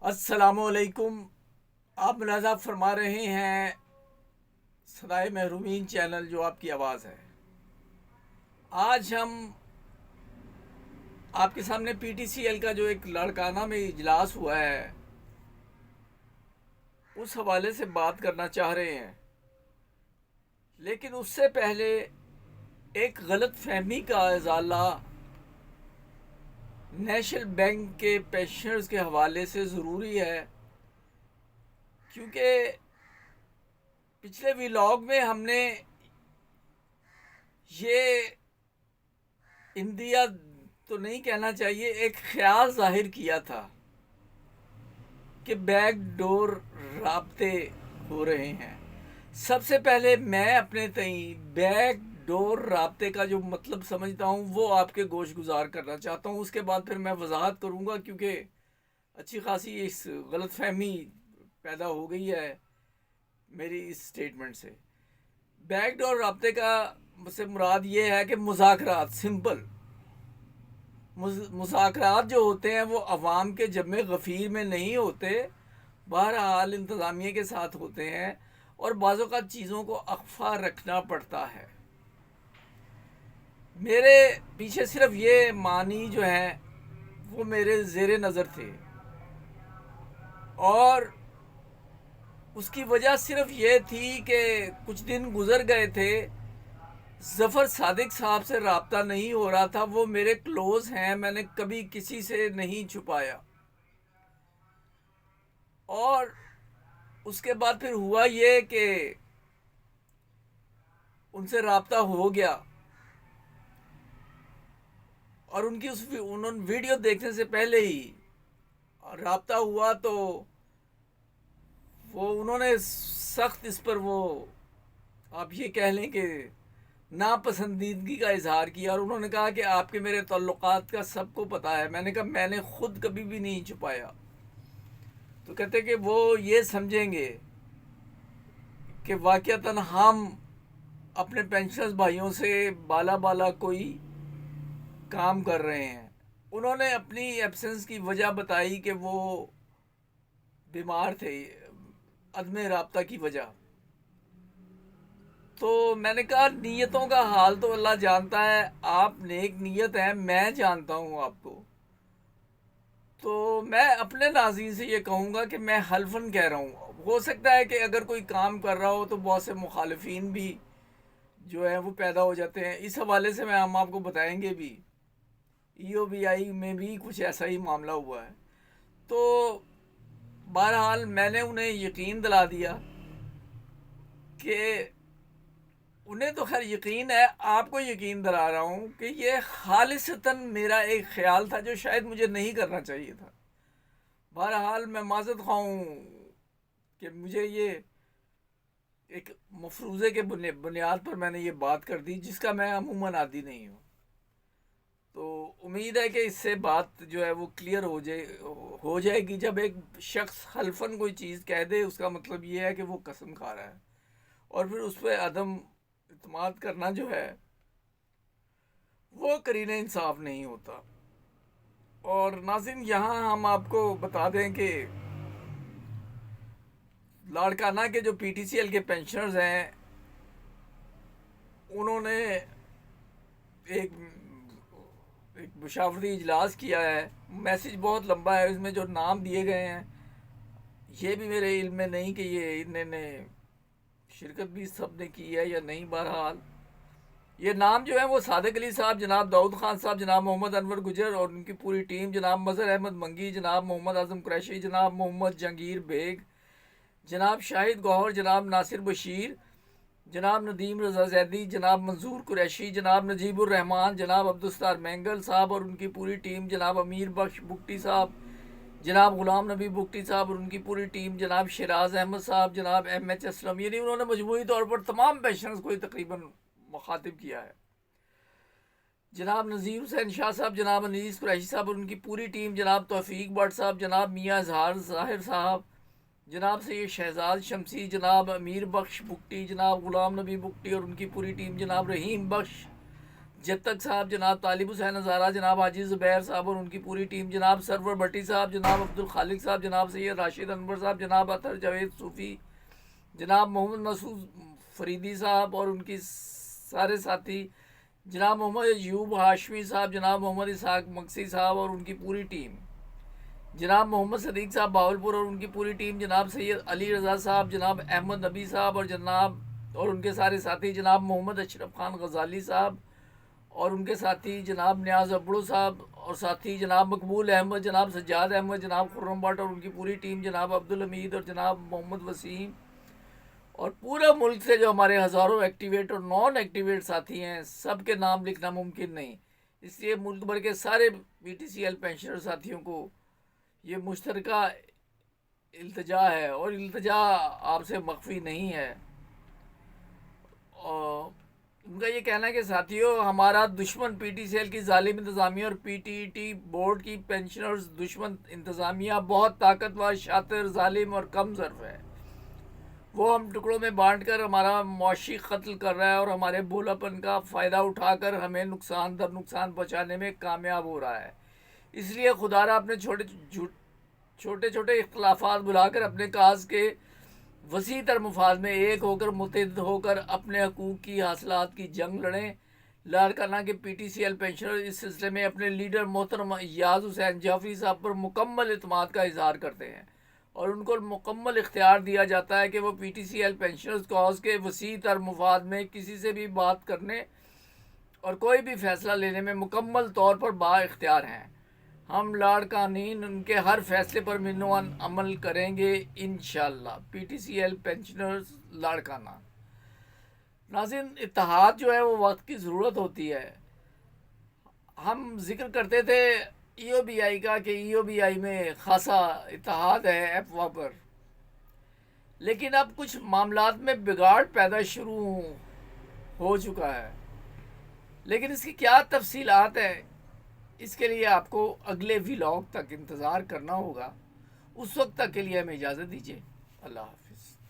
अस्सलामुअलैकुम। आप मुलाज़ा फरमा रहे हैं सदाए महरूमीन चैनल, जो आपकी आवाज़ है। आज हम आपके सामने पीटीसीएल का जो एक लाड़काना में इजलास हुआ है उस हवाले से बात करना चाह रहे हैं, लेकिन उससे पहले एक गलत फहमी का इजाला नेशनल बैंक के पेंशनर्स के हवाले से ज़रूरी है, क्योंकि पिछले व्लॉग में हमने ये इंदिया तो नहीं कहना चाहिए, एक ख्याल जाहिर किया था कि बैकडोर राब्ते हो रहे हैं। सबसे पहले मैं अपने तई बैकडोर राब्ते का जो मतलब समझता हूँ वो आपके गोश गुजार करना चाहता हूँ। उसके बाद फिर मैं वजाहत करूँगा, क्योंकि अच्छी खासी इस गलत फहमी पैदा हो गई है मेरी इस स्टेटमेंट से। बैकडोर राब्ते का से मुराद ये है कि मुज़ाकरात, सिंपल मुज़ाकरात जो होते हैं वो अवाम के जमे गफ़ीर में नहीं होते, बहरहाल इंतज़ामिया के साथ होते हैं और बाज़ों का चीज़ों को अख्फा रखना पड़ता है। मेरे पीछे सिर्फ ये मानी जो हैं वो मेरे ज़ेरे नज़र थे, और उसकी वजह सिर्फ ये थी कि कुछ दिन गुज़र गए थे, ज़फ़र सादिक साहब से रब्ता नहीं हो रहा था। वो मेरे क्लोज़ हैं, मैंने कभी किसी से नहीं छुपाया। और उसके बाद फिर हुआ ये कि उनसे रब्ता हो गया, और उनकी उन्होंने वीडियो देखने से पहले ही रब्ता हुआ तो वो उन्होंने सख्त इस पर वो आप ये कह लें कि नापसंदीदगी का इजहार किया, और उन्होंने कहा कि आपके मेरे ताल्लुकात का सबको पता है। मैंने कहा मैंने खुद कभी भी नहीं छुपाया। तो कहते कि वो ये समझेंगे कि वाक़यातन हम अपने पेंशनर्स भाइयों से बाला बाला कोई काम कर रहे हैं। उन्होंने अपनी एब्सेंस की वजह बताई कि वो बीमार थे, अदम राब्ता की वजह। तो मैंने कहा नीयतों का हाल तो अल्लाह जानता है, आप नेक नीयत हैं, मैं जानता हूँ आपको। तो मैं अपने नाज़रीन से ये कहूँगा कि मैं हल्फन कह रहा हूँ। हो सकता है कि अगर कोई काम कर रहा हो तो बहुत से मुखालिफिन भी जो है वो पैदा हो जाते हैं। इस हवाले से मैं हम आपको बताएंगे भी। ईओबीआई में भी कुछ ऐसा ही मामला हुआ है। तो बहरहाल मैंने उन्हें यकीन दिला दिया कि उन्हें तो खैर यकीन है, आपको यकीन दिला रहा हूँ कि ये खालिसतन मेरा एक ख्याल था जो शायद मुझे नहीं करना चाहिए था। बहरहाल मैं माज़रत ख़्वाह हूँ कि मुझे ये एक मफरूज़े के बुनियाद पर मैंने ये बात कर दी, जिसका मैं अमूमन आदी नहीं हूँ। तो उम्मीद है कि इससे बात जो है वो क्लियर हो जाएगी। जब एक शख्स हल्फन कोई चीज़ कह दे, उसका मतलब ये है कि वो कसम खा रहा है, और फिर उस पर अदम इत्माद करना जो है वो करीने इंसाफ नहीं होता। और नाज़रीन, यहाँ हम आपको बता दें कि लाड़काना के जो पीटीसीएल के पेंशनर्स हैं उन्होंने एक एक मुशावरती इजलास किया है। मैसेज बहुत लंबा है, इसमें जो नाम दिए गए हैं ये भी मेरे इल्म में नहीं कि ये इन्होंने शिरकत भी सब ने की है या नहीं। बहरहाल ये नाम जो है वो सादिक अली साहब, जनाब दाऊद खान साहब, जनाब मोहम्मद अनवर गुजर और उनकी पूरी टीम, जनाब मज़हर अहमद मंगी, जनाब मोहम्मद आज़म कुरैशी, जनाब मोहम्मद जहांगीर बेग, जनाब शाहिद गौहर, जनाब नासिर बशीर, जनाब नदीम रज़ा जैदी, जनाब मंजूर कुरैशी, जनाब नजीबुररहमान, जनाब अब्दुस्तार मैंगल साहब और उनकी पूरी टीम, जनाब अमीर बख्श बुगटी साहब, जनाब ग़ुलाम नबी बुगटी साहब और उनकी पूरी टीम, जनाब शराज अहमद साहब, जनाब एम एच असलम, यानी उन्होंने मजमूई तौर पर तमाम पेंशनर्स को तकरीबन मुखातिब किया है। जनाब नज़ीर हुसैन शाह साहब, जनाब अनीस कुरैशी साहब और उनकी पूरी टीम, जनाब तौफीक भट्ट साहब, जनाब मियाँ जहार ज़ाहिर साहब, जनाब सैयद शहजाद शमसी, जनाब अमीर बख्श बुगटी, जनाब ग़ुलाम नबी बुगटी और उनकी पूरी टीम, जनाब रहीम बख्श, जत्तक साहब, जनाब तालिब हुसैन हज़ारा, जनाब हाजी ज़ुबैर साहब और उनकी पूरी टीम, जनाब सरवर भट्टी साहब, जनाब अब्दुल खालिक साहब, जनाब सैयद राशिद अनवर साहब, जनाब अतर जावेद सूफ़ी, जनाब मोहम्मद मसूद फरीदी साहब और उनकी सारे साथी, जनाब मोहम्मद अयूब हाशमी साहब, जनाब मोहम्मद इसहाक मक्सी साहब और उनकी पूरी टीम, जनाब मोहम्मद सदीक साहब बावलपुर और उनकी पूरी टीम, जनाब सैयद अली रज़ा साहब, जनाब अहमद नबी साहब और जनाब और उनके सारे साथी, जनाब मोहम्मद अशरफ खान गज़ाली साहब और उनके साथी, जनाब न्याज अब्बड़ू साहब और साथी, जनाब मकबूल अहमद, जनाब सज्जाद अहमद, जनाब खुर्रम भट्ट और उनकी पूरी टीम, जनाब अब्दुल हमीद और जनाब मोहम्मद वसीम और पूरा मुल्क से जो हमारे हज़ारों एक्टिवेट और नॉन एक्टिवेट साथी हैं, सब के नाम लिखना मुमकिन नहीं, इसलिए मुल्क भर के सारे PTCL पेंशनर साथियों को ये मुश्तरका इल्तजा है और इल्तजा आपसे मख्फी नहीं है। और उनका ये कहना है कि साथियों, हमारा दुश्मन PTCL की जालिम इंतज़ामिया और PTET बोर्ड की पेंशनर्स दुश्मन इंतज़ामिया बहुत ताकतवर, शातिर, जालिम और कम ज़र्फ़ है। वो हम टुकड़ों में बांट कर हमारा मुआशी कत्ल कर रहा है और हमारे भोलापन का फ़ायदा उठाकर हमें नुकसान दर नुकसान पहुँचाने में कामयाब हो रहा है। इसलिए खुदारा अपने छोटे छोटे इख्तलाफात बुलाकर अपने काज के वसी तर मुफाद में एक होकर मुत्तहिद होकर अपने हकूक़ की हासिलात की जंग लड़ें। लाड़काना के PTCL पेंशनर इस सिलसिले में अपने लीडर मोहतरम याज हुसैन जाफरी साहब पर मुकम्मल इत्मीनान का इजहार करते हैं और उनको मुकम्मल इख्तियार दिया जाता है कि वो PTCL पेंशनर्स कॉज के वसी तर मुफाद में किसी से भी बात करने और कोई भी फ़ैसला लेने में मुकम्मल तौर पर बाइख्तियार हैं। हम लाड़कानीन उनके हर फैसले पर मिन्नवान अमल करेंगे इंशाअल्लाह। PTCL pensioners Larkana. नाज़रीन, इत्तेहाद जो है वो वक्त की ज़रूरत होती है। हम जिक्र करते थे EOBI का कि EOBI में खासा इत्तेहाद है अफवाह पर, लेकिन अब कुछ मामलात में बिगाड़ पैदा शुरू हो चुका है, लेकिन इसकी क्या तफसीलात है इसके लिए आपको अगले व्लॉग तक इंतज़ार करना होगा। उस वक्त तक के लिए हमें इजाज़त दीजिए। अल्लाह हाफ़िज़।